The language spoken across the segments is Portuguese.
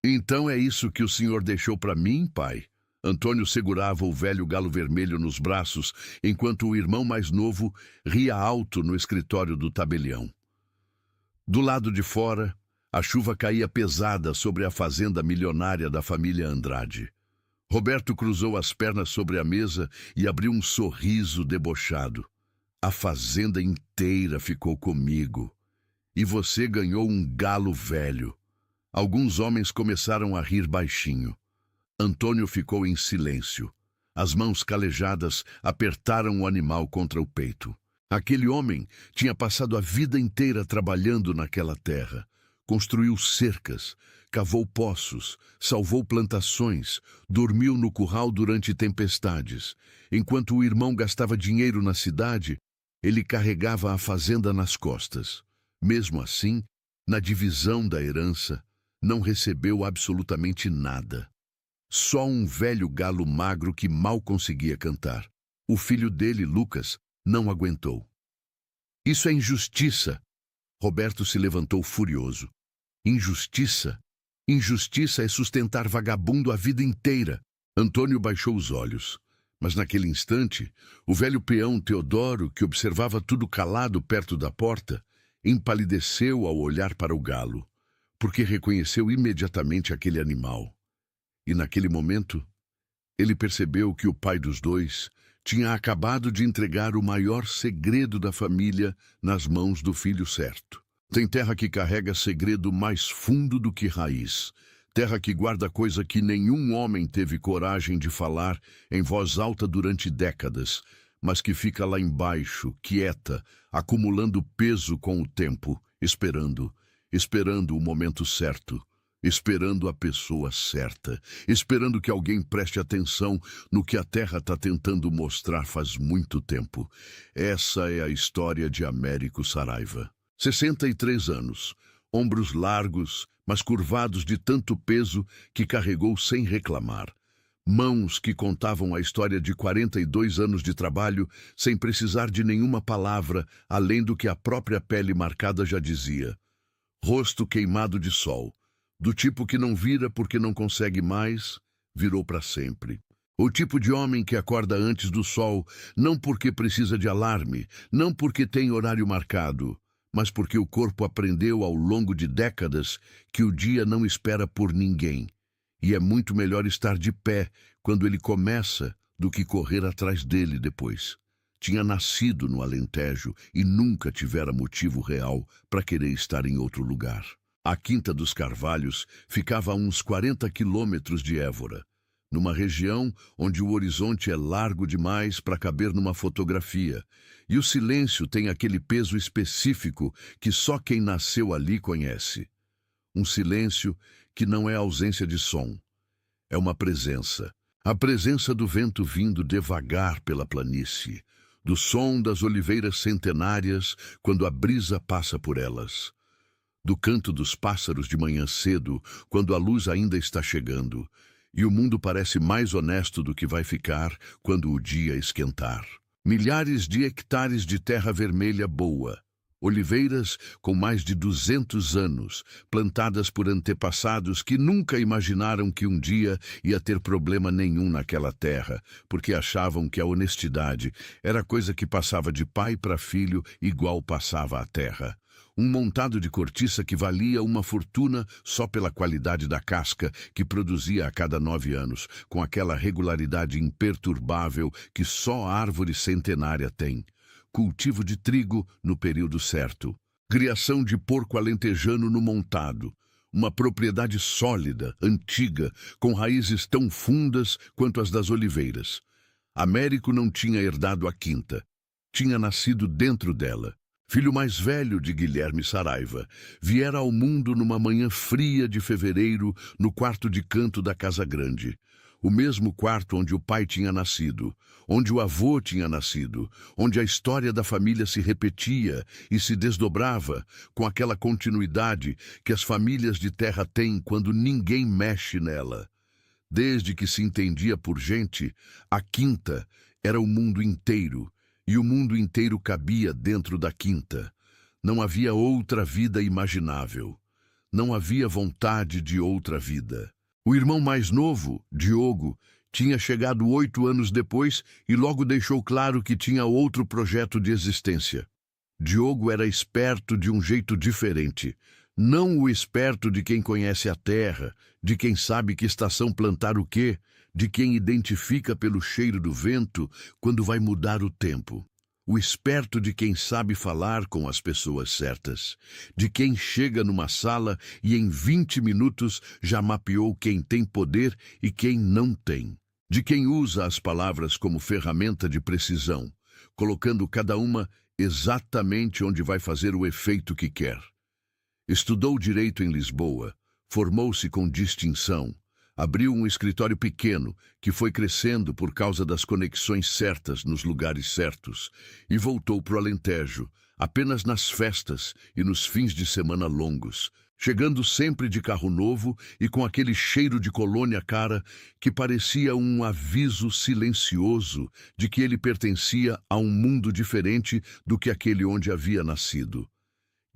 Então é isso que o senhor deixou para mim, pai? Antônio segurava o velho galo vermelho nos braços, enquanto o irmão mais novo ria alto no escritório do tabelião. Do lado de fora, a chuva caía pesada sobre a fazenda milionária da família Andrade. Roberto cruzou as pernas sobre a mesa e abriu um sorriso debochado. A fazenda inteira ficou comigo. E você ganhou um galo velho. Alguns homens começaram a rir baixinho. Antônio ficou em silêncio. As mãos calejadas apertaram o animal contra o peito. Aquele homem tinha passado a vida inteira trabalhando naquela terra. Construiu cercas, cavou poços, salvou plantações, dormiu no curral durante tempestades. Enquanto o irmão gastava dinheiro na cidade, ele carregava a fazenda nas costas. Mesmo assim, na divisão da herança, não recebeu absolutamente nada. Só um velho galo magro que mal conseguia cantar. O filho dele, Lucas, não aguentou. Isso é injustiça. Roberto se levantou furioso. Injustiça? Injustiça é sustentar vagabundo a vida inteira. Antônio baixou os olhos. Mas naquele instante, o velho peão Teodoro, que observava tudo calado perto da porta, empalideceu ao olhar para o galo, porque reconheceu imediatamente aquele animal. E naquele momento, ele percebeu que o pai dos dois tinha acabado de entregar o maior segredo da família nas mãos do filho certo. Tem terra que carrega segredo mais fundo do que raiz. Terra que guarda coisa que nenhum homem teve coragem de falar em voz alta durante décadas, mas que fica lá embaixo, quieta, acumulando peso com o tempo, esperando o momento certo, esperando a pessoa certa, esperando que alguém preste atenção no que a Terra está tentando mostrar faz muito tempo. Essa é a história de Américo Saraiva. 63 anos, ombros largos, mas curvados de tanto peso que carregou sem reclamar. Mãos que contavam a história de 42 anos de trabalho sem precisar de nenhuma palavra, além do que a própria pele marcada já dizia. Rosto queimado de sol, do tipo que não vira porque não consegue mais, virou para sempre. O tipo de homem que acorda antes do sol, não porque precisa de alarme, não porque tem horário marcado, mas porque o corpo aprendeu ao longo de décadas que o dia não espera por ninguém. E é muito melhor estar de pé quando ele começa do que correr atrás dele depois. Tinha nascido no Alentejo e nunca tivera motivo real para querer estar em outro lugar. A Quinta dos Carvalhos ficava a uns 40 quilômetros de Évora, numa região onde o horizonte é largo demais para caber numa fotografia, e o silêncio tem aquele peso específico que só quem nasceu ali conhece. Um silêncio que não é ausência de som, é uma presença. A presença do vento vindo devagar pela planície, do som das oliveiras centenárias quando a brisa passa por elas, do canto dos pássaros de manhã cedo quando a luz ainda está chegando, e o mundo parece mais honesto do que vai ficar quando o dia esquentar. Milhares de hectares de terra vermelha boa, oliveiras com mais de 200 anos, plantadas por antepassados que nunca imaginaram que um dia ia ter problema nenhum naquela terra, porque achavam que a honestidade era coisa que passava de pai para filho igual passava a terra. Um montado de cortiça que valia uma fortuna só pela qualidade da casca que produzia a cada 9 anos, com aquela regularidade imperturbável que só a árvore centenária tem. Cultivo de trigo no período certo. Criação de porco alentejano no montado. Uma propriedade sólida, antiga, com raízes tão fundas quanto as das oliveiras. Américo não tinha herdado a quinta. Tinha nascido dentro dela. Filho mais velho de Guilherme Saraiva, viera ao mundo numa manhã fria de fevereiro no quarto de canto da Casa Grande. O mesmo quarto onde o pai tinha nascido, onde o avô tinha nascido, onde a história da família se repetia e se desdobrava com aquela continuidade que as famílias de terra têm quando ninguém mexe nela. Desde que se entendia por gente, a quinta era o mundo inteiro, e o mundo inteiro cabia dentro da quinta. Não havia outra vida imaginável. Não havia vontade de outra vida. O irmão mais novo, Diogo, tinha chegado 8 anos depois e logo deixou claro que tinha outro projeto de existência. Diogo era esperto de um jeito diferente. Não o esperto de quem conhece a terra, de quem sabe que estação plantar o quê, de quem identifica pelo cheiro do vento quando vai mudar o tempo. O esperto de quem sabe falar com as pessoas certas, de quem chega numa sala e em 20 minutos já mapeou quem tem poder e quem não tem, de quem usa as palavras como ferramenta de precisão, colocando cada uma exatamente onde vai fazer o efeito que quer. Estudou direito em Lisboa, formou-se com distinção, abriu um escritório pequeno que foi crescendo por causa das conexões certas nos lugares certos e voltou para o Alentejo, apenas nas festas e nos fins de semana longos, chegando sempre de carro novo e com aquele cheiro de colônia cara que parecia um aviso silencioso de que ele pertencia a um mundo diferente do que aquele onde havia nascido.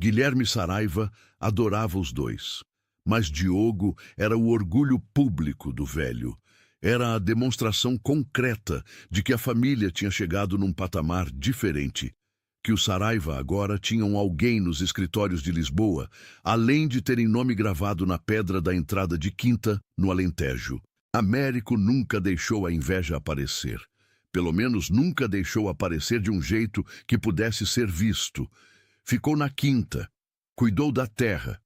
Guilherme Saraiva adorava os dois. Mas Diogo era o orgulho público do velho. Era a demonstração concreta de que a família tinha chegado num patamar diferente, que o Saraiva agora tinham alguém nos escritórios de Lisboa, além de terem nome gravado na pedra da entrada de Quinta, no Alentejo. Américo nunca deixou a inveja aparecer. Pelo menos nunca deixou aparecer de um jeito que pudesse ser visto. Ficou na Quinta, cuidou da terra.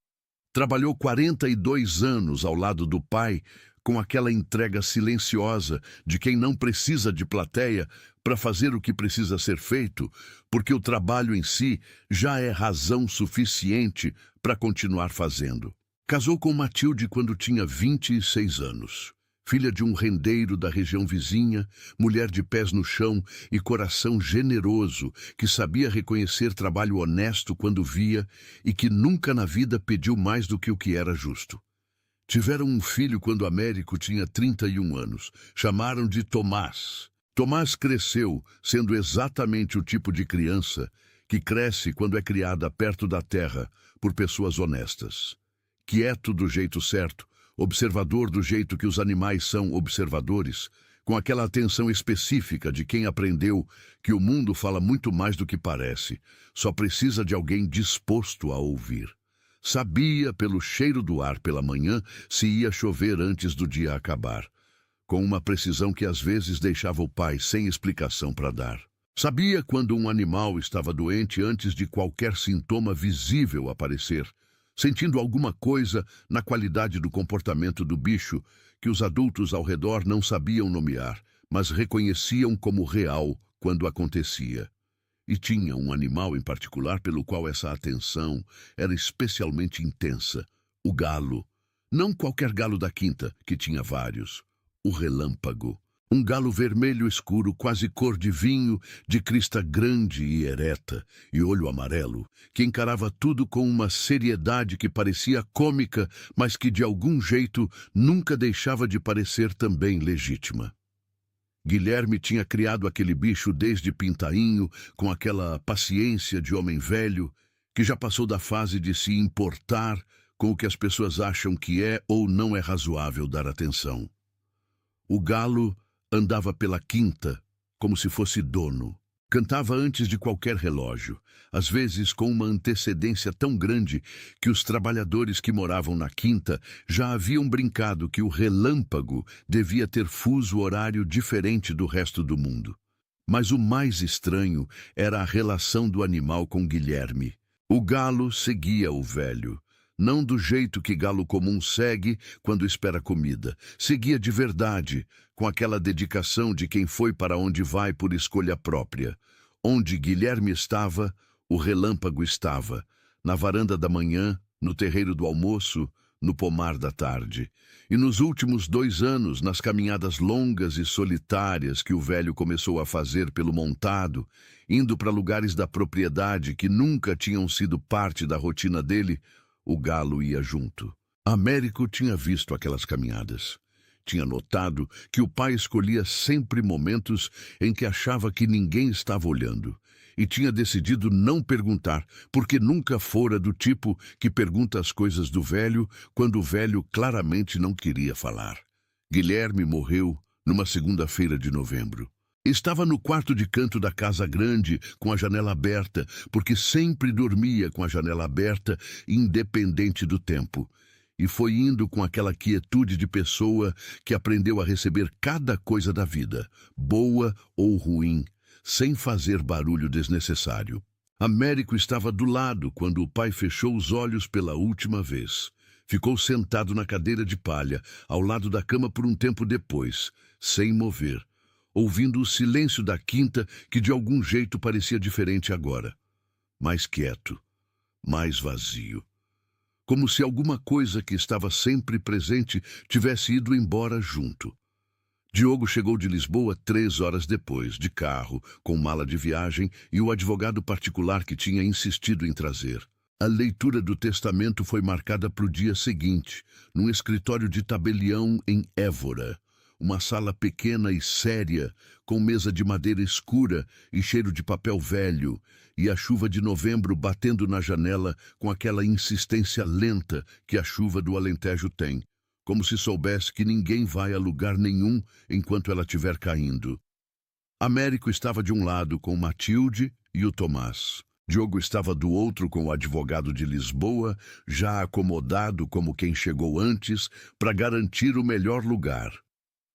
Trabalhou 42 anos ao lado do pai, com aquela entrega silenciosa de quem não precisa de plateia para fazer o que precisa ser feito, porque o trabalho em si já é razão suficiente para continuar fazendo. Casou com Matilde quando tinha 26 anos. Filha de um rendeiro da região vizinha, mulher de pés no chão e coração generoso, que sabia reconhecer trabalho honesto quando via e que nunca na vida pediu mais do que o que era justo. Tiveram um filho quando Américo tinha 31 anos. Chamaram de Tomás. Tomás cresceu sendo exatamente o tipo de criança que cresce quando é criada perto da terra por pessoas honestas. Quieto do jeito certo, observador do jeito que os animais são observadores, com aquela atenção específica de quem aprendeu que o mundo fala muito mais do que parece, só precisa de alguém disposto a ouvir. Sabia pelo cheiro do ar pela manhã se ia chover antes do dia acabar, com uma precisão que às vezes deixava o pai sem explicação para dar. Sabia quando um animal estava doente antes de qualquer sintoma visível aparecer, sentindo alguma coisa na qualidade do comportamento do bicho que os adultos ao redor não sabiam nomear, mas reconheciam como real quando acontecia. E tinha um animal em particular pelo qual essa atenção era especialmente intensa: o galo. Não qualquer galo da Quinta, que tinha vários. O relâmpago. Um galo vermelho escuro, quase cor de vinho, de crista grande e ereta, e olho amarelo, que encarava tudo com uma seriedade que parecia cômica, mas que de algum jeito nunca deixava de parecer também legítima. Guilherme tinha criado aquele bicho desde pintainho, com aquela paciência de homem velho, que já passou da fase de se importar com o que as pessoas acham que é ou não é razoável dar atenção. O galo andava pela Quinta como se fosse dono. Cantava antes de qualquer relógio, às vezes com uma antecedência tão grande que os trabalhadores que moravam na Quinta já haviam brincado que o relâmpago devia ter fuso horário diferente do resto do mundo. Mas o mais estranho era a relação do animal com Guilherme. O galo seguia o velho. Não do jeito que galo comum segue quando espera comida. Seguia de verdade, com aquela dedicação de quem foi para onde vai por escolha própria. Onde Guilherme estava, o relâmpago estava. Na varanda da manhã, no terreiro do almoço, no pomar da tarde. E nos últimos 2 anos, nas caminhadas longas e solitárias que o velho começou a fazer pelo montado, indo para lugares da propriedade que nunca tinham sido parte da rotina dele, o galo ia junto. Américo tinha visto aquelas caminhadas. Tinha notado que o pai escolhia sempre momentos em que achava que ninguém estava olhando e tinha decidido não perguntar, porque nunca fora do tipo que pergunta as coisas do velho quando o velho claramente não queria falar. Guilherme morreu numa segunda-feira de novembro. Estava no quarto de canto da casa grande, com a janela aberta, porque sempre dormia com a janela aberta, independente do tempo. E foi indo com aquela quietude de pessoa que aprendeu a receber cada coisa da vida, boa ou ruim, sem fazer barulho desnecessário. Américo estava do lado quando o pai fechou os olhos pela última vez. Ficou sentado na cadeira de palha, ao lado da cama por um tempo depois, sem mover, ouvindo o silêncio da quinta que de algum jeito parecia diferente agora. Mais quieto, mais vazio. Como se alguma coisa que estava sempre presente tivesse ido embora junto. Diogo chegou de Lisboa 3 horas depois, de carro, com mala de viagem e o advogado particular que tinha insistido em trazer. A leitura do testamento foi marcada para o dia seguinte, num escritório de tabelião em Évora. Uma sala pequena e séria, com mesa de madeira escura e cheiro de papel velho, e a chuva de novembro batendo na janela com aquela insistência lenta que a chuva do Alentejo tem, como se soubesse que ninguém vai a lugar nenhum enquanto ela estiver caindo. Américo estava de um lado com Matilde e o Tomás. Diogo estava do outro com o advogado de Lisboa, já acomodado como quem chegou antes, para garantir o melhor lugar.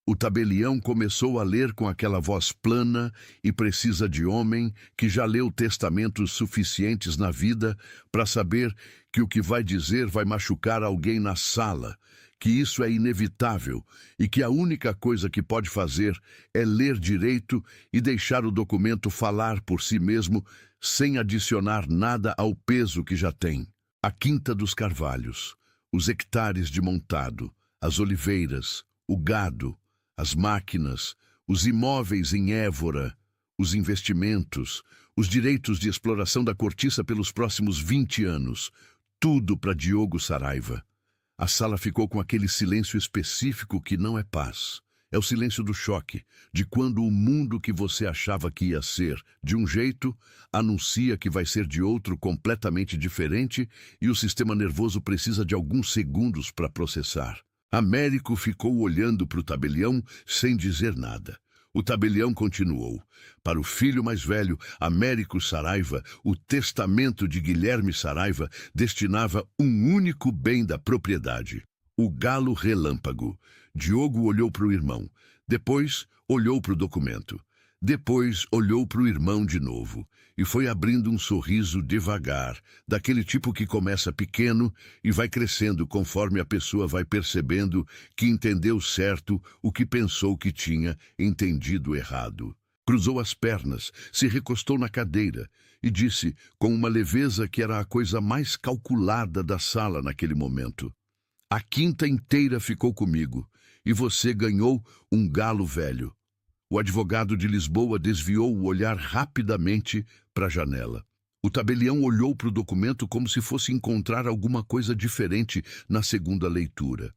O tabelião começou a ler com aquela voz plana e precisa de homem que já leu testamentos suficientes na vida para saber que o que vai dizer vai machucar alguém na sala, que isso é inevitável e que a única coisa que pode fazer é ler direito e deixar o documento falar por si mesmo sem adicionar nada ao peso que já tem. A Quinta dos Carvalhos, os hectares de montado, as oliveiras, o gado, as máquinas, os imóveis em Évora, os investimentos, os direitos de exploração da cortiça pelos próximos 20 anos, tudo para Diogo Saraiva. A sala ficou com aquele silêncio específico que não é paz. É o silêncio do choque, de quando o mundo que você achava que ia ser de um jeito, anuncia que vai ser de outro completamente diferente e o sistema nervoso precisa de alguns segundos para processar. Américo ficou olhando para o tabelião sem dizer nada. O tabelião continuou. Para o filho mais velho, Américo Saraiva, o testamento de Guilherme Saraiva destinava um único bem da propriedade: o galo relâmpago. Diogo olhou para o irmão. Depois, olhou para o documento. Depois, olhou para o irmão de novo. E foi abrindo um sorriso devagar, daquele tipo que começa pequeno e vai crescendo conforme a pessoa vai percebendo que entendeu certo o que pensou que tinha entendido errado. Cruzou as pernas, se recostou na cadeira e disse, com uma leveza que era a coisa mais calculada da sala naquele momento: "A quinta inteira ficou comigo, e você ganhou um galo velho." O advogado de Lisboa desviou o olhar rapidamente para a janela. O tabelião olhou para o documento como se fosse encontrar alguma coisa diferente na segunda leitura.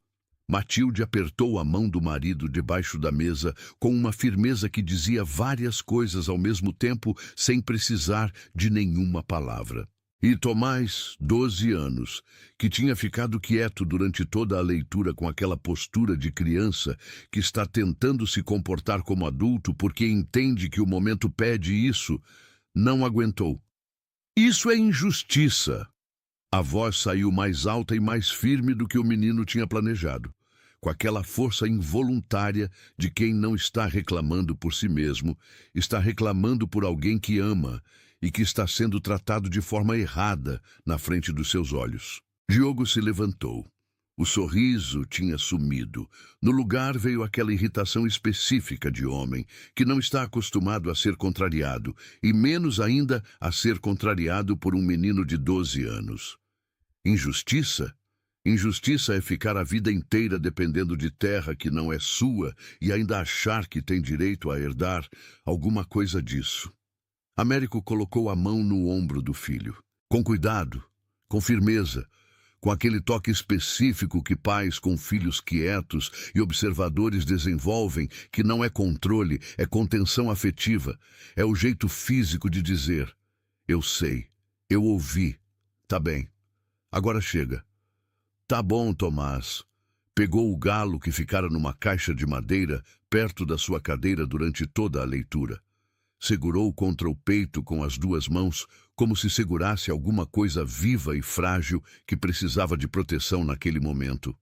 Matilde apertou a mão do marido debaixo da mesa com uma firmeza que dizia várias coisas ao mesmo tempo sem precisar de nenhuma palavra. E Tomás, 12 anos, que tinha ficado quieto durante toda a leitura com aquela postura de criança que está tentando se comportar como adulto porque entende que o momento pede isso, não aguentou. "Isso é injustiça." A voz saiu mais alta e mais firme do que o menino tinha planejado, com aquela força involuntária de quem não está reclamando por si mesmo, está reclamando por alguém que ama e que está sendo tratado de forma errada na frente dos seus olhos. Diogo se levantou. O sorriso tinha sumido. No lugar veio aquela irritação específica de homem, que não está acostumado a ser contrariado, e menos ainda a ser contrariado por um menino de 12 anos. Injustiça? Injustiça é ficar a vida inteira dependendo de terra que não é sua e ainda achar que tem direito a herdar alguma coisa disso. Américo colocou a mão no ombro do filho. Com cuidado, com firmeza, com aquele toque específico que pais com filhos quietos e observadores desenvolvem, que não é controle, é contenção afetiva, é o jeito físico de dizer: eu sei, eu ouvi, tá bem, agora chega. Tá bom, Tomás. Pegou o galo que ficara numa caixa de madeira perto da sua cadeira durante toda a leitura. Segurou contra o peito com as duas mãos, como se segurasse alguma coisa viva e frágil que precisava de proteção naquele momento.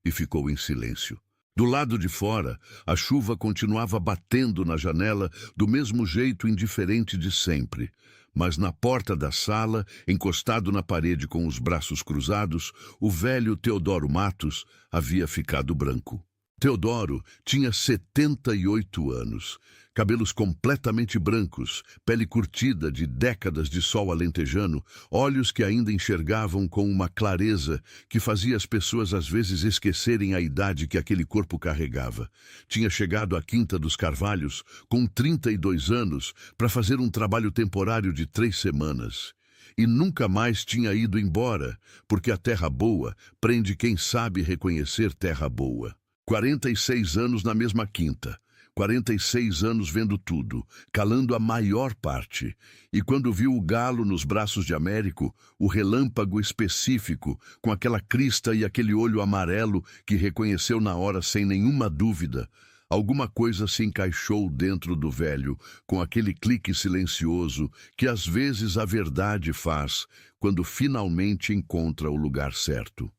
E ficou em silêncio. Do lado de fora, a chuva continuava batendo na janela do mesmo jeito indiferente de sempre. Mas na porta da sala, encostado na parede com os braços cruzados, o velho Teodoro Matos havia ficado branco. Teodoro tinha 78 anos, cabelos completamente brancos, pele curtida de décadas de sol alentejano, olhos que ainda enxergavam com uma clareza que fazia as pessoas às vezes esquecerem a idade que aquele corpo carregava. Tinha chegado à Quinta dos Carvalhos com 32 anos para fazer um trabalho temporário de 3 semanas. E nunca mais tinha ido embora, porque a terra boa prende quem sabe reconhecer terra boa. 46 anos na mesma quinta, 46 anos vendo tudo, calando a maior parte. E quando viu o galo nos braços de Américo, o relâmpago específico, com aquela crista e aquele olho amarelo que reconheceu na hora sem nenhuma dúvida, alguma coisa se encaixou dentro do velho, com aquele clique silencioso que às vezes a verdade faz quando finalmente encontra o lugar certo.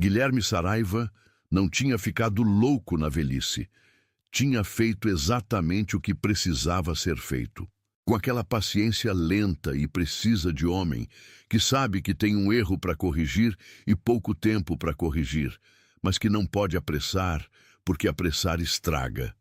Guilherme Saraiva não tinha ficado louco na velhice. Tinha feito exatamente o que precisava ser feito. Com aquela paciência lenta e precisa de homem, que sabe que tem um erro para corrigir e pouco tempo para corrigir, mas que não pode apressar, porque apressar estraga.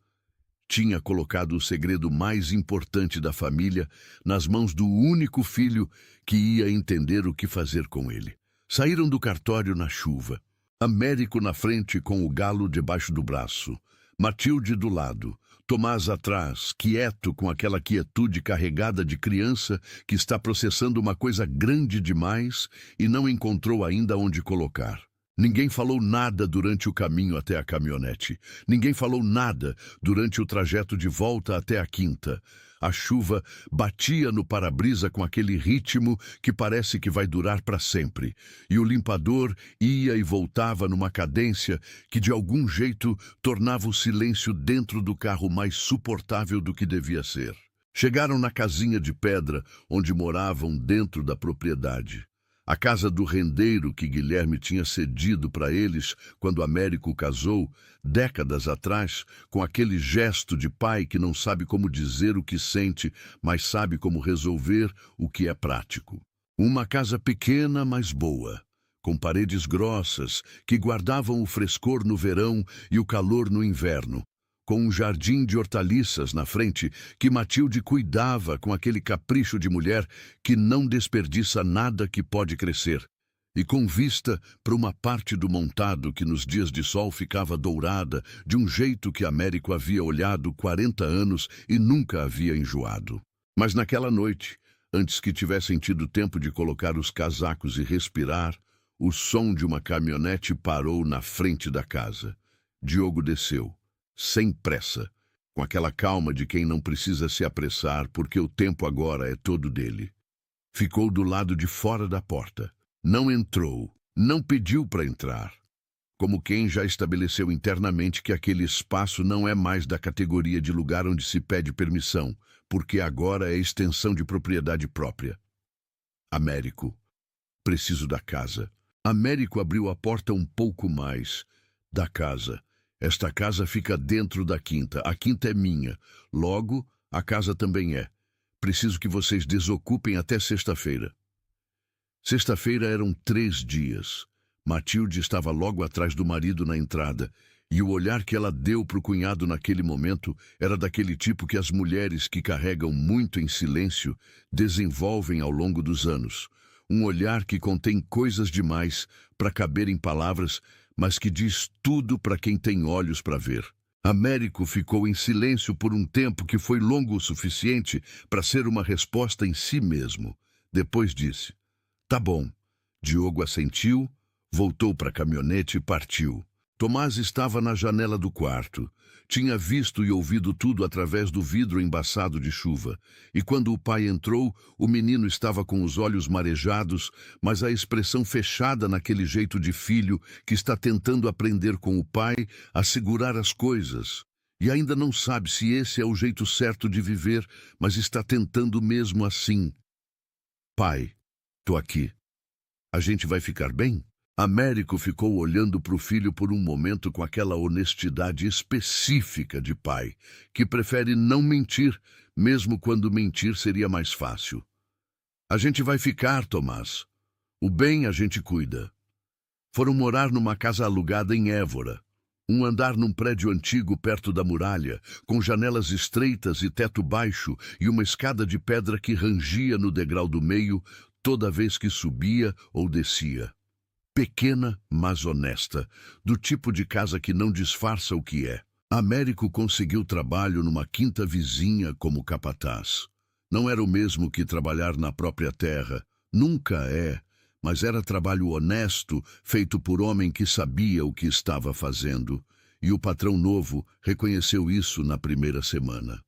Tinha colocado o segredo mais importante da família nas mãos do único filho que ia entender o que fazer com ele. Saíram do cartório na chuva. Américo na frente com o galo debaixo do braço, Matilde do lado, Tomás atrás, quieto com aquela quietude carregada de criança que está processando uma coisa grande demais e não encontrou ainda onde colocar. Ninguém falou nada durante o caminho até a caminhonete. Ninguém falou nada durante o trajeto de volta até a quinta. A chuva batia no para-brisa com aquele ritmo que parece que vai durar para sempre. E o limpador ia e voltava numa cadência que de algum jeito tornava o silêncio dentro do carro mais suportável do que devia ser. Chegaram na casinha de pedra onde moravam dentro da propriedade. A casa do rendeiro que Guilherme tinha cedido para eles quando Américo casou, décadas atrás, com aquele gesto de pai que não sabe como dizer o que sente, mas sabe como resolver o que é prático. Uma casa pequena, mas boa, com paredes grossas que guardavam o frescor no verão e o calor no inverno, com um jardim de hortaliças na frente que Matilde cuidava com aquele capricho de mulher que não desperdiça nada que pode crescer, e com vista para uma parte do montado que nos dias de sol ficava dourada de um jeito que Américo havia olhado 40 anos e nunca havia enjoado. Mas naquela noite, antes que tivessem tido tempo de colocar os casacos e respirar, o som de uma caminhonete parou na frente da casa. Diogo desceu, sem pressa, com aquela calma de quem não precisa se apressar porque o tempo agora é todo dele. Ficou do lado de fora da porta. Não entrou, não pediu para entrar. Como quem já estabeleceu internamente que aquele espaço não é mais da categoria de lugar onde se pede permissão, porque agora é extensão de propriedade própria. Américo, preciso da casa. Américo abriu a porta um pouco mais. Da casa. Esta casa fica dentro da quinta. A quinta é minha. Logo, a casa também é. Preciso que vocês desocupem até sexta-feira. Sexta-feira eram 3 dias. Matilde estava logo atrás do marido na entrada, e o olhar que ela deu para o cunhado naquele momento era daquele tipo que as mulheres que carregam muito em silêncio desenvolvem ao longo dos anos. Um olhar que contém coisas demais para caber em palavras, mas que diz tudo para quem tem olhos para ver. Américo ficou em silêncio por um tempo que foi longo o suficiente para ser uma resposta em si mesmo. Depois disse: "Tá bom, Diogo assentiu, voltou para a caminhonete e partiu. Tomás estava na janela do quarto. Tinha visto e ouvido tudo através do vidro embaçado de chuva. E quando o pai entrou, o menino estava com os olhos marejados, mas a expressão fechada naquele jeito de filho que está tentando aprender com o pai a segurar as coisas. E ainda não sabe se esse é o jeito certo de viver, mas está tentando mesmo assim. Pai, tô aqui. A gente vai ficar bem? Américo ficou olhando para o filho por um momento com aquela honestidade específica de pai, que prefere não mentir, mesmo quando mentir seria mais fácil. A gente vai ficar, Tomás. O bem a gente cuida. Foram morar numa casa alugada em Évora. Um andar num prédio antigo perto da muralha, com janelas estreitas e teto baixo e uma escada de pedra que rangia no degrau do meio toda vez que subia ou descia. Pequena, mas honesta, do tipo de casa que não disfarça o que é. Américo conseguiu trabalho numa quinta vizinha como capataz. Não era o mesmo que trabalhar na própria terra. Nunca é, mas era trabalho honesto, feito por homem que sabia o que estava fazendo. E o patrão novo reconheceu isso na primeira semana.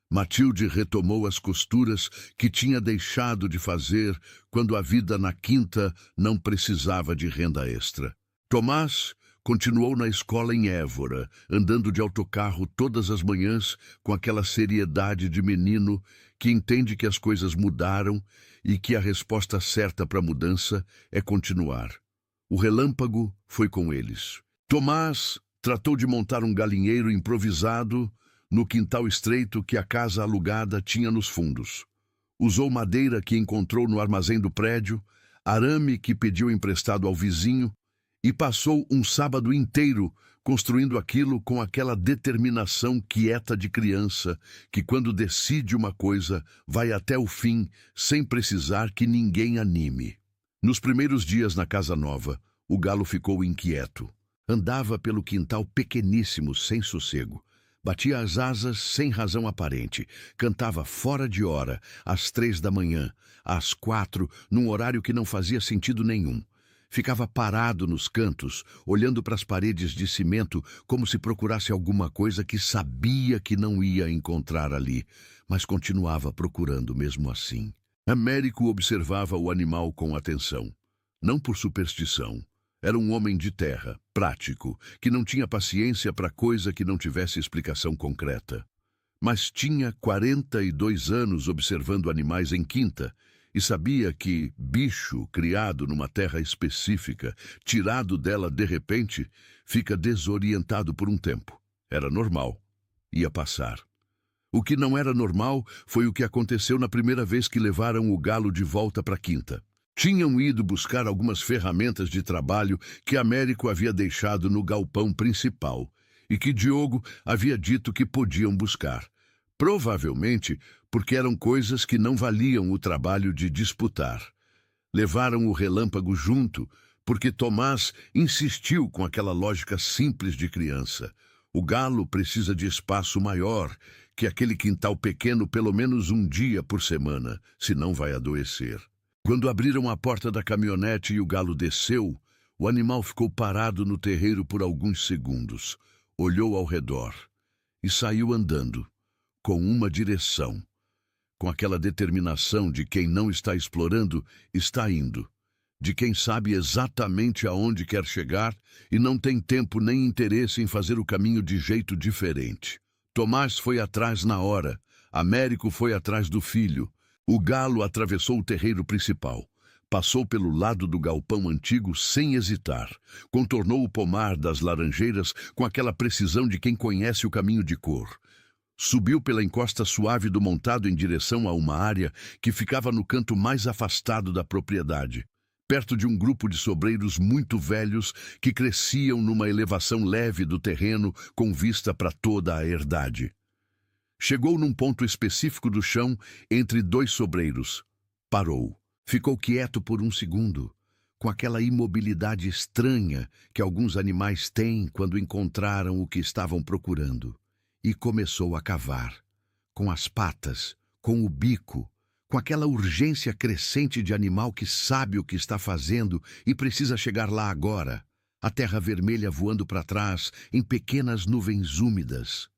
Matilde retomou as costuras que tinha deixado de fazer quando a vida na quinta não precisava de renda extra. Tomás continuou na escola em Évora, andando de autocarro todas as manhãs com aquela seriedade de menino que entende que as coisas mudaram e que a resposta certa para a mudança é continuar. O relâmpago foi com eles. Tomás tratou de montar um galinheiro improvisado no quintal estreito que a casa alugada tinha nos fundos. Usou madeira que encontrou no armazém do prédio, arame que pediu emprestado ao vizinho e passou um sábado inteiro construindo aquilo com aquela determinação quieta de criança que, quando decide uma coisa, vai até o fim sem precisar que ninguém anime. Nos primeiros dias na casa nova, o galo ficou inquieto. Andava pelo quintal pequeníssimo, sem sossego. Batia as asas sem razão aparente. Cantava fora de hora, às 3 da manhã, às 4, num horário que não fazia sentido nenhum. Ficava parado nos cantos, olhando para as paredes de cimento como se procurasse alguma coisa que sabia que não ia encontrar ali, mas continuava procurando mesmo assim. Américo observava o animal com atenção. Não por superstição. Era um homem de terra, prático, que não tinha paciência para coisa que não tivesse explicação concreta. Mas tinha 42 anos observando animais em quinta e sabia que bicho criado numa terra específica, tirado dela de repente, fica desorientado por um tempo. Era normal. Ia passar. O que não era normal foi o que aconteceu na primeira vez que levaram o galo de volta para a quinta. Tinham ido buscar algumas ferramentas de trabalho que Américo havia deixado no galpão principal e que Diogo havia dito que podiam buscar. Provavelmente porque eram coisas que não valiam o trabalho de disputar. Levaram o relâmpago junto porque Tomás insistiu com aquela lógica simples de criança. O galo precisa de espaço maior que aquele quintal pequeno pelo menos um dia por semana, senão vai adoecer. Quando abriram a porta da caminhonete e o galo desceu, o animal ficou parado no terreiro por alguns segundos, olhou ao redor e saiu andando, com uma direção, com aquela determinação de quem não está explorando, está indo, de quem sabe exatamente aonde quer chegar e não tem tempo nem interesse em fazer o caminho de jeito diferente. Tomás foi atrás na hora, Américo foi atrás do filho. O galo atravessou o terreiro principal, passou pelo lado do galpão antigo sem hesitar, contornou o pomar das laranjeiras com aquela precisão de quem conhece o caminho de cor. Subiu pela encosta suave do montado em direção a uma área que ficava no canto mais afastado da propriedade, perto de um grupo de sobreiros muito velhos que cresciam numa elevação leve do terreno com vista para toda a herdade. Chegou num ponto específico do chão entre 2 sobreiros. Parou. Ficou quieto por um segundo, com aquela imobilidade estranha que alguns animais têm quando encontraram o que estavam procurando. E começou a cavar, com as patas, com o bico, com aquela urgência crescente de animal que sabe o que está fazendo e precisa chegar lá agora, a terra vermelha voando para trás em pequenas nuvens úmidas.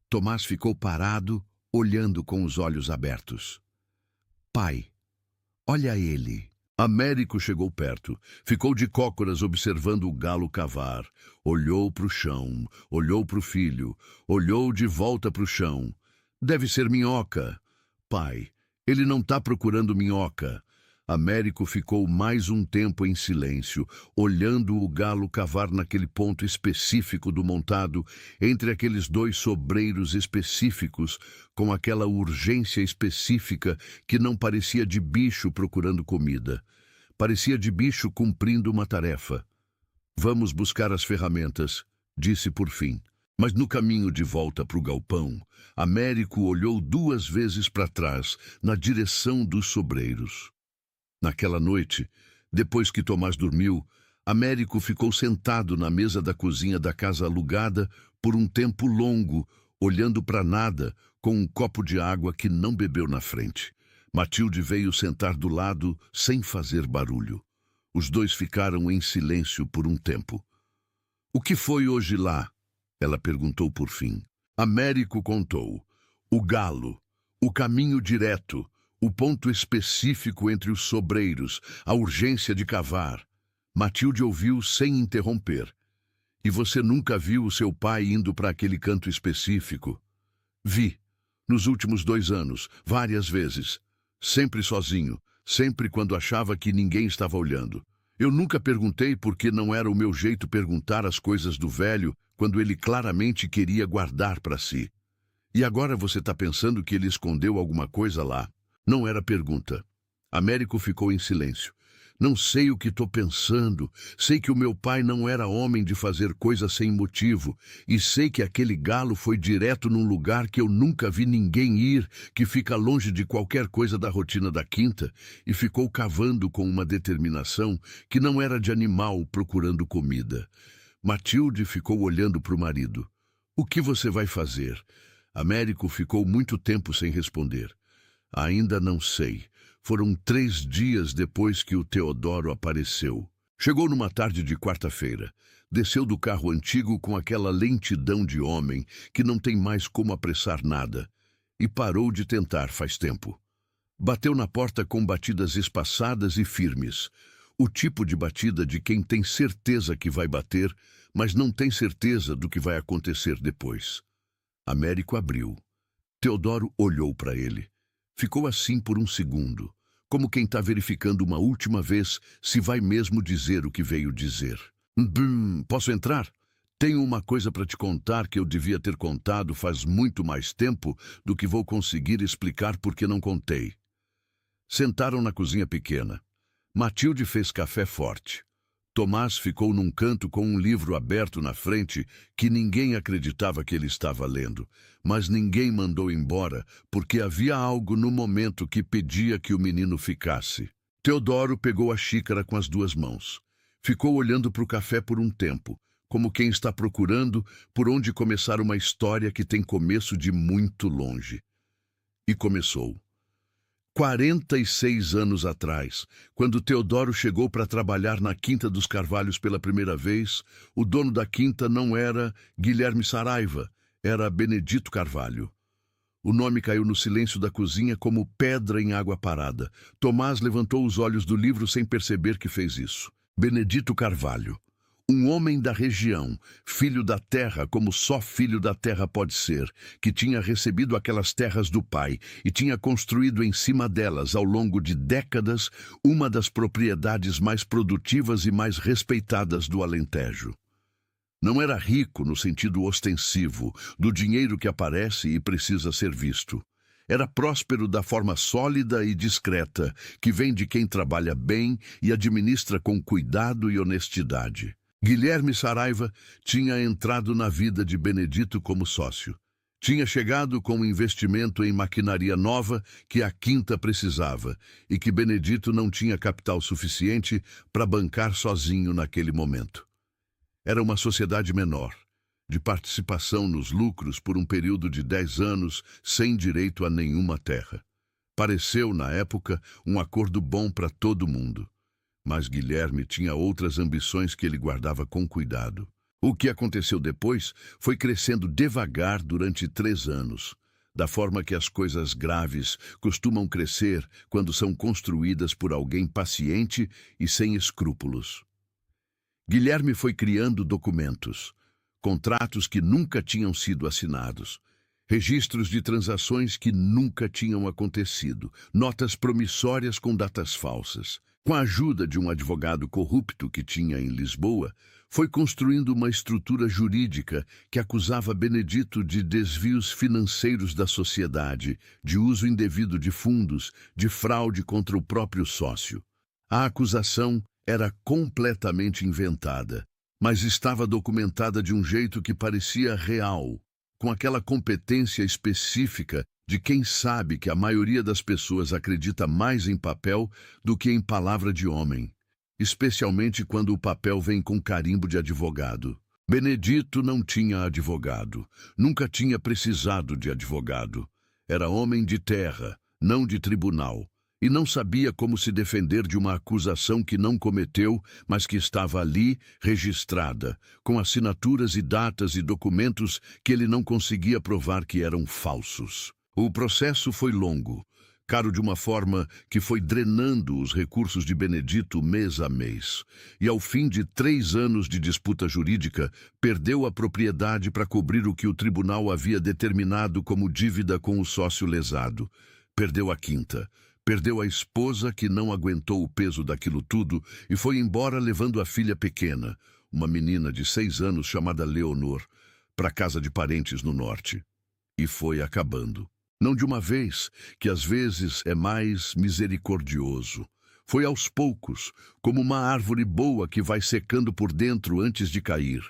Tomás ficou parado, olhando com os olhos abertos. Pai, olha ele. Américo chegou perto, ficou de cócoras observando o galo cavar. Olhou para o chão, olhou para o filho, olhou de volta para o chão. Deve ser minhoca. Pai, ele não está procurando minhoca. Américo ficou mais um tempo em silêncio, olhando o galo cavar naquele ponto específico do montado, entre aqueles dois sobreiros específicos, com aquela urgência específica que não parecia de bicho procurando comida. Parecia de bicho cumprindo uma tarefa. Vamos buscar as ferramentas, disse por fim. Mas no caminho de volta para o galpão, Américo olhou 2 vezes para trás, na direção dos sobreiros. Naquela noite, depois que Tomás dormiu, Américo ficou sentado na mesa da cozinha da casa alugada por um tempo longo, olhando para nada, com um copo de água que não bebeu na frente. Matilde veio sentar do lado, sem fazer barulho. Os dois ficaram em silêncio por um tempo. "O que foi hoje lá?" ela perguntou por fim. Américo contou. O galo, o caminho direto, o ponto específico entre os sobreiros, a urgência de cavar. Matilde ouviu sem interromper. "E você nunca viu o seu pai indo para aquele canto específico?" "Vi. Nos últimos 2 anos, várias vezes. Sempre sozinho, sempre quando achava que ninguém estava olhando. Eu nunca perguntei porque não era o meu jeito perguntar as coisas do velho quando ele claramente queria guardar para si. E agora você está pensando que ele escondeu alguma coisa lá?" Não era pergunta. Américo ficou em silêncio. "Não sei o que estou pensando. Sei que o meu pai não era homem de fazer coisas sem motivo. E sei que aquele galo foi direto num lugar que eu nunca vi ninguém ir, que fica longe de qualquer coisa da rotina da quinta, e ficou cavando com uma determinação que não era de animal procurando comida." Matilde ficou olhando para o marido. "O que você vai fazer?" Américo ficou muito tempo sem responder. "Ainda não sei. Foram 3 dias depois que o Teodoro apareceu. Chegou numa tarde de quarta-feira. Desceu do carro antigo com aquela lentidão de homem que não tem mais como apressar nada. E parou de tentar faz tempo. Bateu na porta com batidas espaçadas e firmes. O tipo de batida de quem tem certeza que vai bater, mas não tem certeza do que vai acontecer depois. Américo abriu. Teodoro olhou para ele. Ficou assim por um segundo, como quem está verificando uma última vez se vai mesmo dizer o que veio dizer. Posso entrar? Tenho uma coisa para te contar que eu devia ter contado faz muito mais tempo do que vou conseguir explicar porque não contei." Sentaram na cozinha pequena. Matilde fez café forte. Tomás ficou num canto com um livro aberto na frente que ninguém acreditava que ele estava lendo, mas ninguém mandou embora porque havia algo no momento que pedia que o menino ficasse. Teodoro pegou a xícara com as 2 mãos. Ficou olhando para o café por um tempo, como quem está procurando por onde começar uma história que tem começo de muito longe. E começou. 46 anos atrás, quando Teodoro chegou para trabalhar na Quinta dos Carvalhos pela primeira vez, o dono da quinta não era Guilherme Saraiva, era Benedito Carvalho. O nome caiu no silêncio da cozinha como pedra em água parada. Tomás levantou os olhos do livro sem perceber que fez isso. Benedito Carvalho. Um homem da região, filho da terra como só filho da terra pode ser, que tinha recebido aquelas terras do pai e tinha construído em cima delas, ao longo de décadas, uma das propriedades mais produtivas e mais respeitadas do Alentejo. Não era rico no sentido ostensivo, do dinheiro que aparece e precisa ser visto. Era próspero da forma sólida e discreta, que vem de quem trabalha bem e administra com cuidado e honestidade. Guilherme Saraiva tinha entrado na vida de Benedito como sócio. Tinha chegado com um investimento em maquinaria nova que a quinta precisava e que Benedito não tinha capital suficiente para bancar sozinho naquele momento. Era uma sociedade menor, de participação nos lucros por um período de 10 anos, sem direito a nenhuma terra. Pareceu, na época, um acordo bom para todo mundo. Mas Guilherme tinha outras ambições que ele guardava com cuidado. O que aconteceu depois foi crescendo devagar durante 3 anos, da forma que as coisas graves costumam crescer quando são construídas por alguém paciente e sem escrúpulos. Guilherme foi criando documentos, contratos que nunca tinham sido assinados, registros de transações que nunca tinham acontecido, notas promissórias com datas falsas. Com a ajuda de um advogado corrupto que tinha em Lisboa, foi construindo uma estrutura jurídica que acusava Benedito de desvios financeiros da sociedade, de uso indevido de fundos, de fraude contra o próprio sócio. A acusação era completamente inventada, mas estava documentada de um jeito que parecia real, com aquela competência específica de quem sabe que a maioria das pessoas acredita mais em papel do que em palavra de homem, especialmente quando o papel vem com carimbo de advogado. Benedito não tinha advogado, nunca tinha precisado de advogado. Era homem de terra, não de tribunal, e não sabia como se defender de uma acusação que não cometeu, mas que estava ali, registrada, com assinaturas e datas e documentos que ele não conseguia provar que eram falsos. O processo foi longo, caro de uma forma que foi drenando os recursos de Benedito mês a mês, e ao fim de 3 anos de disputa jurídica, perdeu a propriedade para cobrir o que o tribunal havia determinado como dívida com o sócio lesado. Perdeu a quinta, perdeu a esposa que não aguentou o peso daquilo tudo e foi embora levando a filha pequena, uma menina de 6 anos chamada Leonor, para casa de parentes no norte. E foi acabando. Não de uma vez, que às vezes é mais misericordioso. Foi aos poucos, como uma árvore boa que vai secando por dentro antes de cair,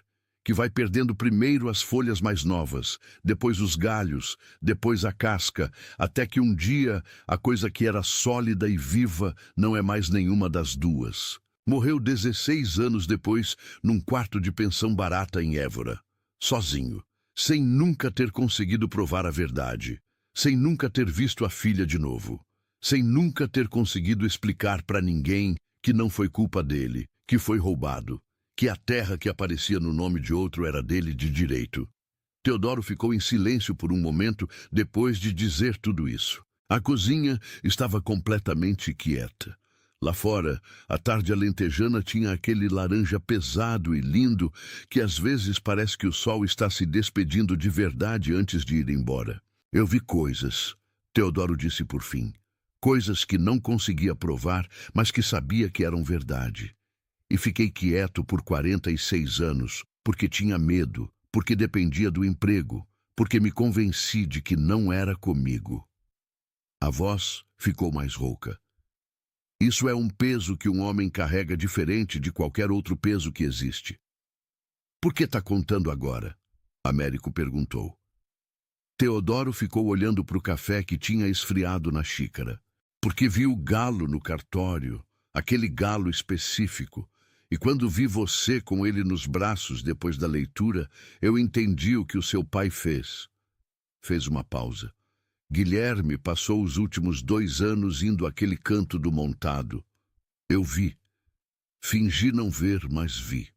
que vai perdendo primeiro as folhas mais novas, depois os galhos, depois a casca, até que um dia a coisa que era sólida e viva não é mais nenhuma das duas. Morreu 16 anos depois, num quarto de pensão barata em Évora, sozinho, sem nunca ter conseguido provar a verdade. Sem nunca ter visto a filha de novo, sem nunca ter conseguido explicar para ninguém que não foi culpa dele, que foi roubado, que a terra que aparecia no nome de outro era dele de direito. Teodoro ficou em silêncio por um momento depois de dizer tudo isso. A cozinha estava completamente quieta. Lá fora, a tarde alentejana tinha aquele laranja pesado e lindo que às vezes parece que o sol está se despedindo de verdade antes de ir embora. Eu vi coisas, Teodoro disse por fim, coisas que não conseguia provar, mas que sabia que eram verdade. E fiquei quieto por 46 anos, porque tinha medo, porque dependia do emprego, porque me convenci de que não era comigo. A voz ficou mais rouca. Isso é um peso que um homem carrega diferente de qualquer outro peso que existe. Por que está contando agora? Américo perguntou. Teodoro ficou olhando para o café que tinha esfriado na xícara, porque viu o galo no cartório, aquele galo específico, e quando vi você com ele nos braços depois da leitura, eu entendi o que o seu pai fez. Fez uma pausa. Guilherme passou os últimos 2 anos indo àquele canto do montado. Eu vi. Fingi não ver, mas vi.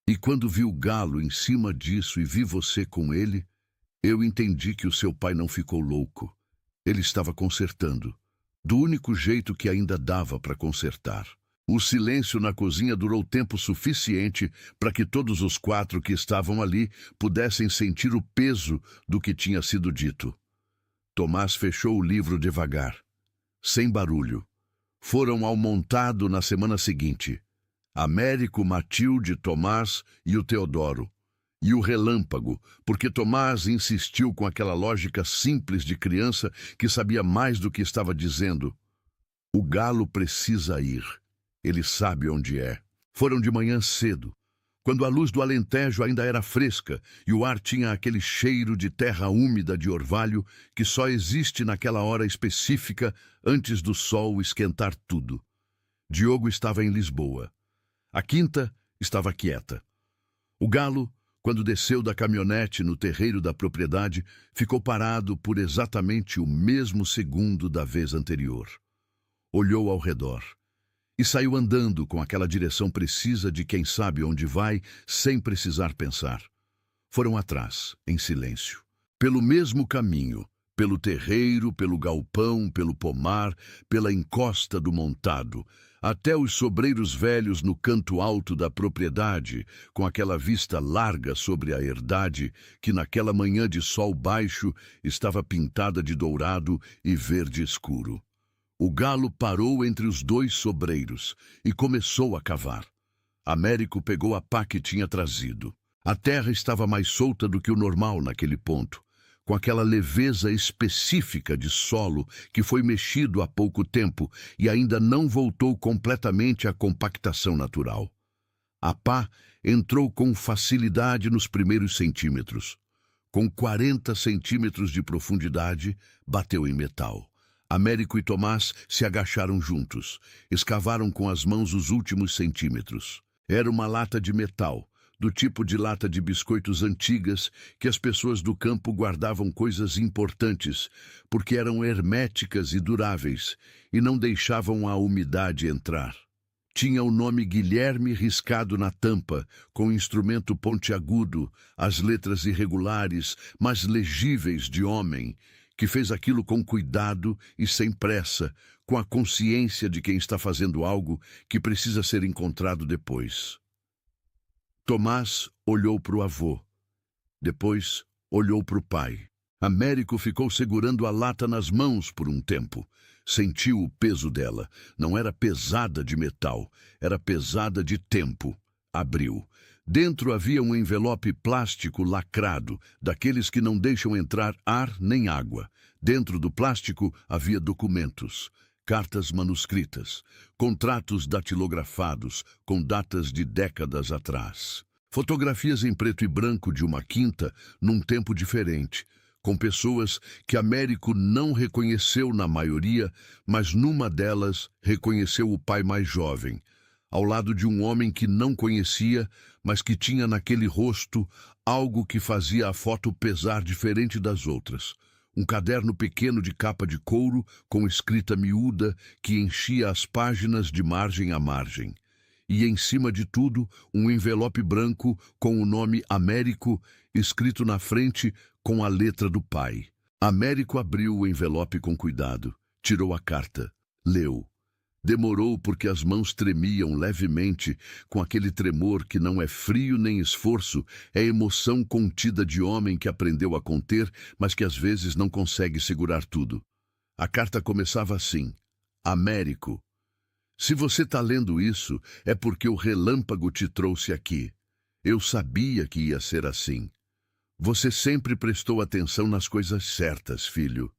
E quando vi o galo em cima disso e vi você com ele, eu entendi que o seu pai não ficou louco. Ele estava consertando, do único jeito que ainda dava para consertar. O silêncio na cozinha durou tempo suficiente para que todos os 4 que estavam ali pudessem sentir o peso do que tinha sido dito. Tomás fechou o livro devagar, sem barulho. Foram ao montado na semana seguinte. Américo, Matilde, Tomás e o Teodoro. E o relâmpago, porque Tomás insistiu com aquela lógica simples de criança que sabia mais do que estava dizendo. O galo precisa ir. Ele sabe onde é. Foram de manhã cedo, quando a luz do Alentejo ainda era fresca e o ar tinha aquele cheiro de terra úmida de orvalho que só existe naquela hora específica antes do sol esquentar tudo. Diogo estava em Lisboa. A quinta estava quieta. O galo, Quando desceu da caminhonete no terreiro da propriedade, ficou parado por exatamente o mesmo segundo da vez anterior. Olhou ao redor e saiu andando com aquela direção precisa de quem sabe onde vai, sem precisar pensar. Foram atrás, em silêncio, pelo mesmo caminho, pelo terreiro, pelo galpão, pelo pomar, pela encosta do montado, até os sobreiros velhos no canto alto da propriedade, com aquela vista larga sobre a herdade que naquela manhã de sol baixo estava pintada de dourado e verde escuro. O galo parou entre os dois sobreiros e começou a cavar. Américo pegou a pá que tinha trazido. A terra estava mais solta do que o normal naquele ponto, com aquela leveza específica de solo que foi mexido há pouco tempo e ainda não voltou completamente à compactação natural. A pá entrou com facilidade nos primeiros centímetros. Com 40 centímetros de profundidade, bateu em metal. Américo e Tomás se agacharam juntos, escavaram com as mãos os últimos centímetros. Era uma lata de metal, do tipo de lata de biscoitos antigas que as pessoas do campo guardavam coisas importantes, porque eram herméticas e duráveis e não deixavam a umidade entrar. Tinha o nome Guilherme riscado na tampa, com instrumento pontiagudo, as letras irregulares, mas legíveis de homem, que fez aquilo com cuidado e sem pressa, com a consciência de quem está fazendo algo que precisa ser encontrado depois. Tomás olhou para o avô. Depois, olhou para o pai. Américo ficou segurando a lata nas mãos por um tempo. Sentiu o peso dela. Não era pesada de metal, era pesada de tempo. Abriu. Dentro havia um envelope plástico lacrado, daqueles que não deixam entrar ar nem água. Dentro do plástico havia documentos, cartas manuscritas, contratos datilografados com datas de décadas atrás. Fotografias em preto e branco de uma quinta num tempo diferente, com pessoas que Américo não reconheceu na maioria, mas numa delas reconheceu o pai mais jovem, ao lado de um homem que não conhecia, mas que tinha naquele rosto algo que fazia a foto pesar diferente das outras. Um caderno pequeno de capa de couro com escrita miúda que enchia as páginas de margem a margem. E em cima de tudo, um envelope branco com o nome Américo escrito na frente com a letra do pai. Américo abriu o envelope com cuidado, tirou a carta, leu. Demorou porque as mãos tremiam levemente, com aquele tremor que não é frio nem esforço, é emoção contida de homem que aprendeu a conter, mas que às vezes não consegue segurar tudo. A carta começava assim: Américo, se você está lendo isso, é porque o relâmpago te trouxe aqui. Eu sabia que ia ser assim. Você sempre prestou atenção nas coisas certas, filho.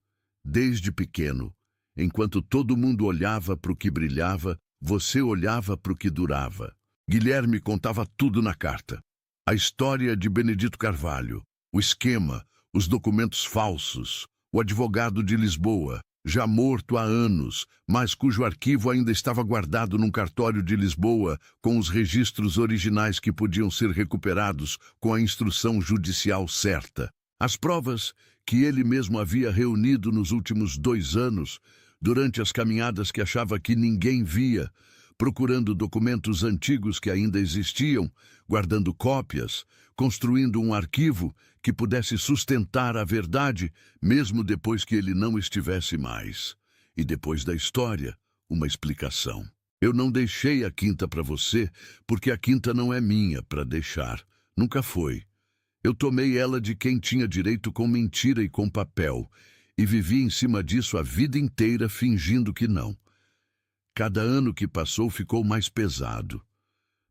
Desde pequeno. Enquanto todo mundo olhava para o que brilhava, você olhava para o que durava. Guilherme contava tudo na carta. A história de Benedito Carvalho, o esquema, os documentos falsos, o advogado de Lisboa, já morto há anos, mas cujo arquivo ainda estava guardado num cartório de Lisboa com os registros originais que podiam ser recuperados com a instrução judicial certa. As provas que ele mesmo havia reunido nos últimos 2 anos, durante as caminhadas que achava que ninguém via, procurando documentos antigos que ainda existiam, guardando cópias, construindo um arquivo que pudesse sustentar a verdade, mesmo depois que ele não estivesse mais. E depois da história, uma explicação. Eu não deixei a quinta para você, porque a quinta não é minha para deixar. Nunca foi. Eu tomei ela de quem tinha direito com mentira e com papel, e vivi em cima disso a vida inteira fingindo que não. Cada ano que passou ficou mais pesado,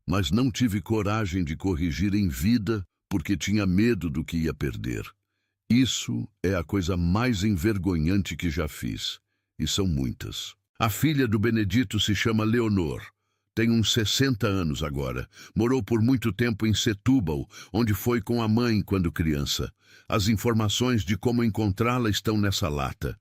mas não tive coragem de corrigir em vida porque tinha medo do que ia perder. Isso é a coisa mais envergonhante que já fiz, e são muitas. A filha do Benedito se chama Leonor. Tem uns 60 anos agora. Morou por muito tempo em Setúbal, onde foi com a mãe quando criança. As informações de como encontrá-la estão nessa lata.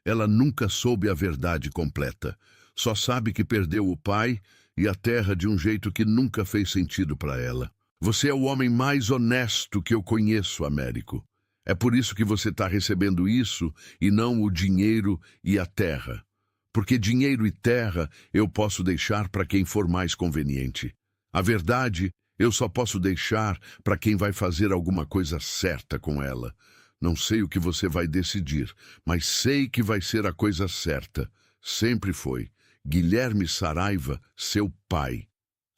Ela nunca soube a verdade completa. Só sabe que perdeu o pai e a terra de um jeito que nunca fez sentido para ela. Você é o homem mais honesto que eu conheço, Américo. É por isso que você está recebendo isso e não o dinheiro e a terra. Porque dinheiro e terra eu posso deixar para quem for mais conveniente. A verdade, eu só posso deixar para quem vai fazer alguma coisa certa com ela. Não sei o que você vai decidir, mas sei que vai ser a coisa certa. Sempre foi. Guilherme Saraiva, seu pai.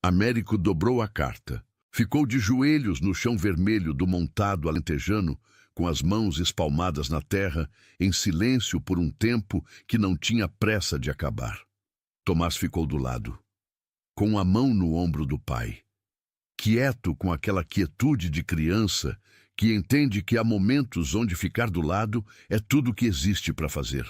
Américo dobrou a carta. Ficou de joelhos no chão vermelho do montado alentejano, com as mãos espalmadas na terra, em silêncio por um tempo que não tinha pressa de acabar. Tomás ficou do lado, com a mão no ombro do pai, quieto com aquela quietude de criança que entende que há momentos onde ficar do lado é tudo que existe para fazer.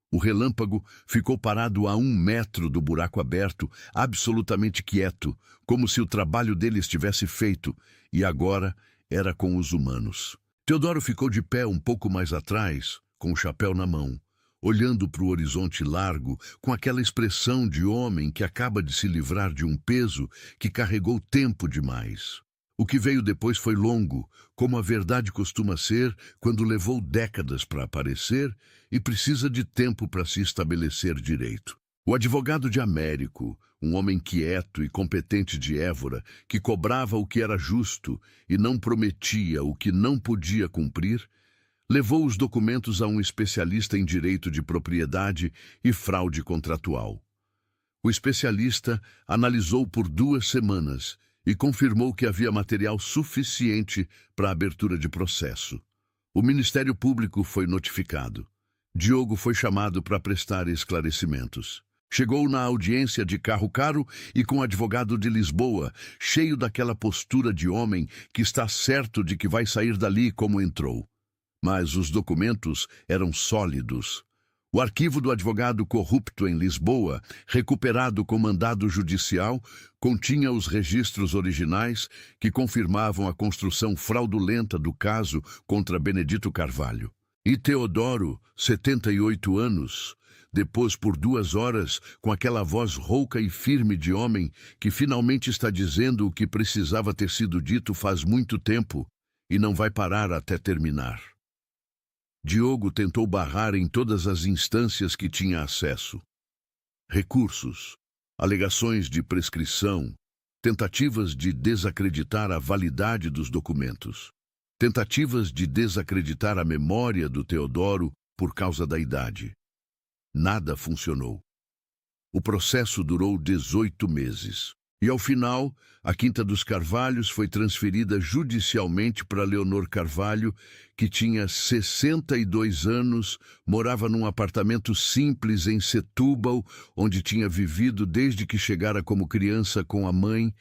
O relâmpago ficou parado a 1 metro do buraco aberto, absolutamente quieto, como se o trabalho dele estivesse feito, e agora era com os humanos. Teodoro ficou de pé um pouco mais atrás, com o chapéu na mão, olhando para o horizonte largo, com aquela expressão de homem que acaba de se livrar de um peso que carregou tempo demais. O que veio depois foi longo, como a verdade costuma ser quando levou décadas para aparecer e precisa de tempo para se estabelecer direito. O advogado de Américo, um homem quieto e competente de Évora, que cobrava o que era justo e não prometia o que não podia cumprir, levou os documentos a um especialista em direito de propriedade e fraude contratual. O especialista analisou por 2 semanas e confirmou que havia material suficiente para a abertura de processo. O Ministério Público foi notificado. Diogo foi chamado para prestar esclarecimentos. Chegou na audiência de carro caro e com o advogado de Lisboa, cheio daquela postura de homem que está certo de que vai sair dali como entrou. Mas os documentos eram sólidos. O arquivo do advogado corrupto em Lisboa, recuperado com mandado judicial, continha os registros originais que confirmavam a construção fraudulenta do caso contra Benedito Carvalho. E Teodoro, 78 anos, depois por 2 horas, com aquela voz rouca e firme de homem que finalmente está dizendo o que precisava ter sido dito faz muito tempo e não vai parar até terminar. Diogo tentou barrar em todas as instâncias que tinha acesso. Recursos, alegações de prescrição, tentativas de desacreditar a validade dos documentos, tentativas de desacreditar a memória do Teodoro por causa da idade. Nada funcionou. O processo durou 18 meses. E, ao final, a Quinta dos Carvalhos foi transferida judicialmente para Leonor Carvalho, que tinha 62 anos, morava num apartamento simples em Setúbal, onde tinha vivido desde que chegara como criança com a mãe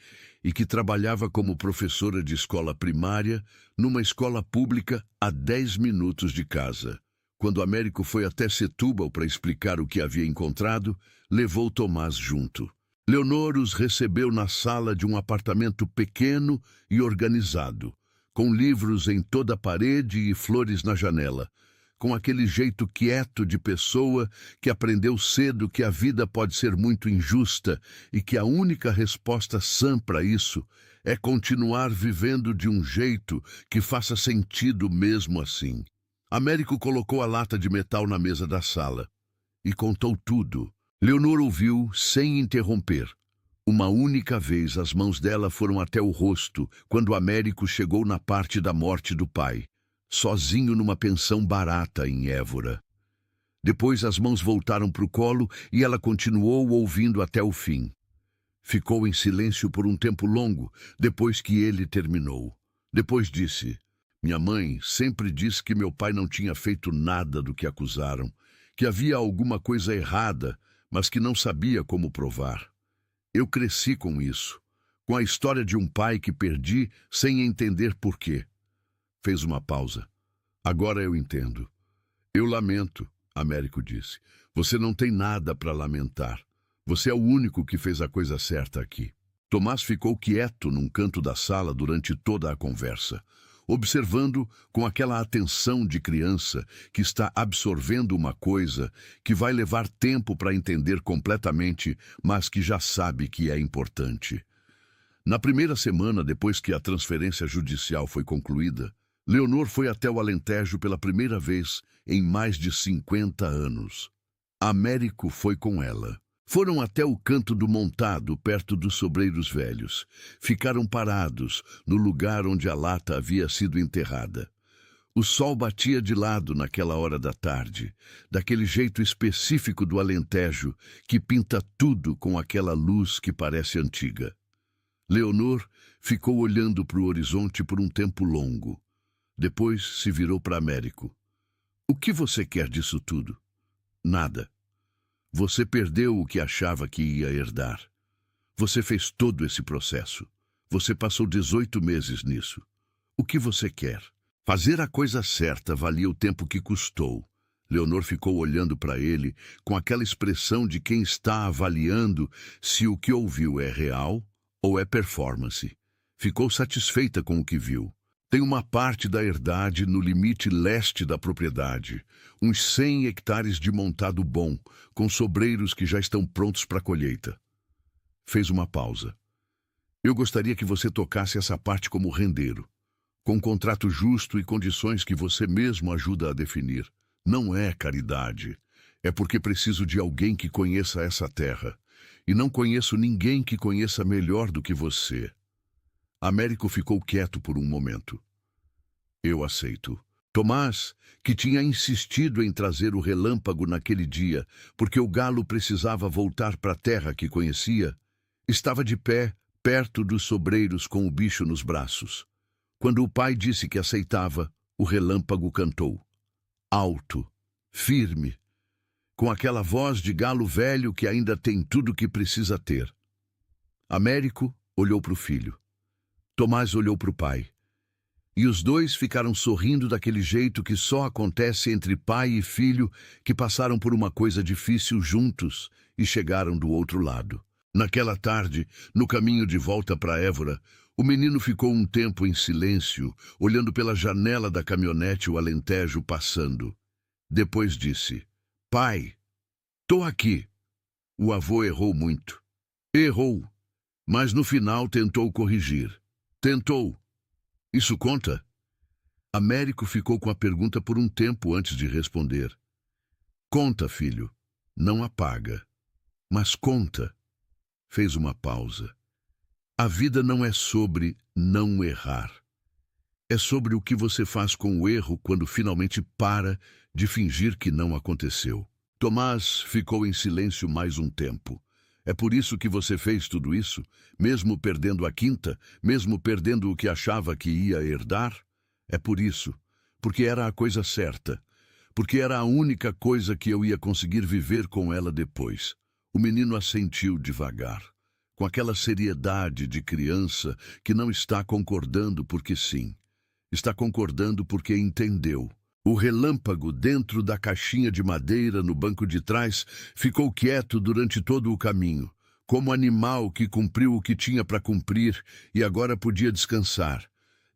e que trabalhava como professora de escola primária, numa escola pública a 10 minutos de casa. Quando Américo foi até Setúbal para explicar o que havia encontrado, levou Tomás junto. Leonor os recebeu na sala de um apartamento pequeno e organizado, com livros em toda a parede e flores na janela, com aquele jeito quieto de pessoa que aprendeu cedo que a vida pode ser muito injusta e que a única resposta sã para isso é continuar vivendo de um jeito que faça sentido mesmo assim. Américo colocou a lata de metal na mesa da sala e contou tudo. Leonor ouviu sem interromper. Uma única vez as mãos dela foram até o rosto quando Américo chegou na parte da morte do pai, sozinho numa pensão barata em Évora. Depois as mãos voltaram para o colo e ela continuou ouvindo até o fim. Ficou em silêncio por um tempo longo, depois que ele terminou. Depois disse: "Minha mãe sempre disse que meu pai não tinha feito nada do que acusaram, que havia alguma coisa errada, mas que não sabia como provar. Eu cresci com isso, com a história de um pai que perdi sem entender por quê." Fez uma pausa. "Agora eu entendo." "Eu lamento," Américo disse. "Você não tem nada para lamentar. Você é o único que fez a coisa certa aqui." Tomás ficou quieto num canto da sala durante toda a conversa, observando com aquela atenção de criança que está absorvendo uma coisa que vai levar tempo para entender completamente, mas que já sabe que é importante. Na primeira semana depois que a transferência judicial foi concluída, Leonor foi até o Alentejo pela primeira vez em mais de 50 anos. Américo foi com ela. Foram até o canto do montado, perto dos sobreiros velhos. Ficaram parados, no lugar onde a lata havia sido enterrada. O sol batia de lado naquela hora da tarde, daquele jeito específico do Alentejo, que pinta tudo com aquela luz que parece antiga. Leonor ficou olhando para o horizonte por um tempo longo. Depois se virou para Américo. O que você quer disso tudo? Nada. Você perdeu o que achava que ia herdar. Você fez todo esse processo. Você passou 18 meses nisso. O que você quer? Fazer a coisa certa valia o tempo que custou. Leonor ficou olhando para ele com aquela expressão de quem está avaliando se o que ouviu é real ou é performance. Ficou satisfeita com o que viu. Tem uma parte da herdade no limite leste da propriedade, uns 100 hectares de montado bom, com sobreiros que já estão prontos para a colheita. Fez uma pausa. Eu gostaria que você tocasse essa parte como rendeiro, com um contrato justo e condições que você mesmo ajuda a definir. Não é caridade. É porque preciso de alguém que conheça essa terra. E não conheço ninguém que conheça melhor do que você. Américo ficou quieto por um momento. Eu aceito. Tomás, que tinha insistido em trazer o relâmpago naquele dia, porque o galo precisava voltar para a terra que conhecia, estava de pé, perto dos sobreiros com o bicho nos braços. Quando o pai disse que aceitava, o relâmpago cantou. Alto, firme, com aquela voz de galo velho que ainda tem tudo o que precisa ter. Américo olhou para o filho. Tomás olhou para o pai. E os dois ficaram sorrindo daquele jeito que só acontece entre pai e filho que passaram por uma coisa difícil juntos e chegaram do outro lado. Naquela tarde, no caminho de volta para Évora, o menino ficou um tempo em silêncio, olhando pela janela da caminhonete o Alentejo passando. Depois disse, pai, tô aqui. O avô errou muito. Errou, mas no final tentou corrigir. Tentou. Isso conta? Américo ficou com a pergunta por um tempo antes de responder. Conta, filho. Não apaga. Mas conta. Fez uma pausa. A vida não é sobre não errar. É sobre o que você faz com o erro quando finalmente para de fingir que não aconteceu. Tomás ficou em silêncio mais um tempo. É por isso que você fez tudo isso, mesmo perdendo a quinta, mesmo perdendo o que achava que ia herdar? É por isso, porque era a coisa certa, porque era a única coisa que eu ia conseguir viver com ela depois. O menino assentiu devagar, com aquela seriedade de criança que não está concordando porque sim, está concordando porque entendeu. O relâmpago dentro da caixinha de madeira no banco de trás ficou quieto durante todo o caminho, como animal que cumpriu o que tinha para cumprir e agora podia descansar.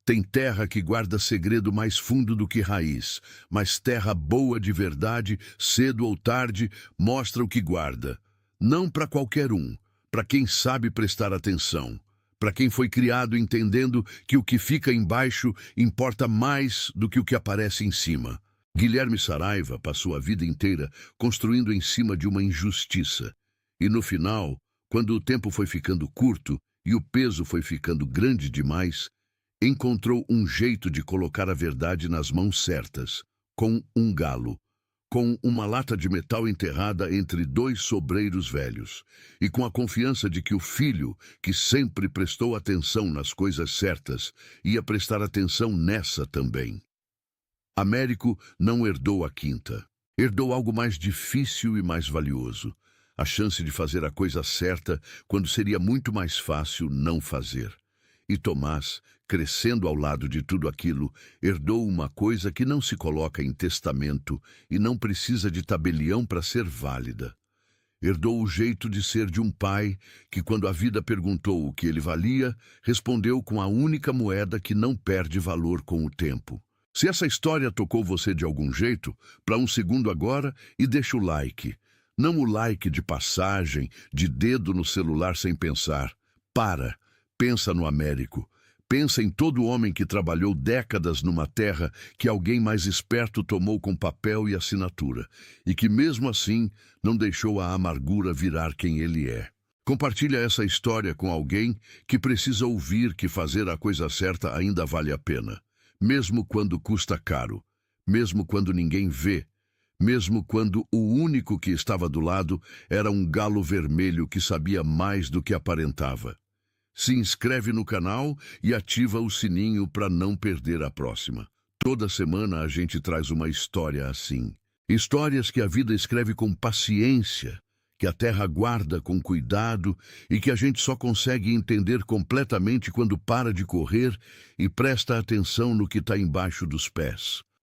Tem terra que guarda segredo mais fundo do que raiz, mas terra boa de verdade, cedo ou tarde, mostra o que guarda. Não para qualquer um, para quem sabe prestar atenção. Para quem foi criado entendendo que o que fica embaixo importa mais do que o que aparece em cima. Guilherme Saraiva passou a vida inteira construindo em cima de uma injustiça. E no final, quando o tempo foi ficando curto e o peso foi ficando grande demais, encontrou um jeito de colocar a verdade nas mãos certas, com um galo, com uma lata de metal enterrada entre dois sobreiros velhos, e com a confiança de que o filho, que sempre prestou atenção nas coisas certas, ia prestar atenção nessa também. Américo não herdou a quinta. Herdou algo mais difícil e mais valioso, a chance de fazer a coisa certa quando seria muito mais fácil não fazer. E Tomás, crescendo ao lado de tudo aquilo, herdou uma coisa que não se coloca em testamento e não precisa de tabelião para ser válida. Herdou o jeito de ser de um pai que, quando a vida perguntou o que ele valia, respondeu com a única moeda que não perde valor com o tempo. Se essa história tocou você de algum jeito, para um segundo agora e deixa o like. Não o like de passagem, de dedo no celular sem pensar. Para. Pensa no Américo. Pensa em todo homem que trabalhou décadas numa terra que alguém mais esperto tomou com papel e assinatura, e que mesmo assim não deixou a amargura virar quem ele é. Compartilha essa história com alguém que precisa ouvir que fazer a coisa certa ainda vale a pena, mesmo quando custa caro, mesmo quando ninguém vê, mesmo quando o único que estava do lado era um galo vermelho que sabia mais do que aparentava. Se inscreve no canal e ativa o sininho para não perder a próxima. Toda semana a gente traz uma história assim. Histórias que a vida escreve com paciência, que a terra guarda com cuidado e que a gente só consegue entender completamente quando para de correr e presta atenção no que está embaixo dos pés.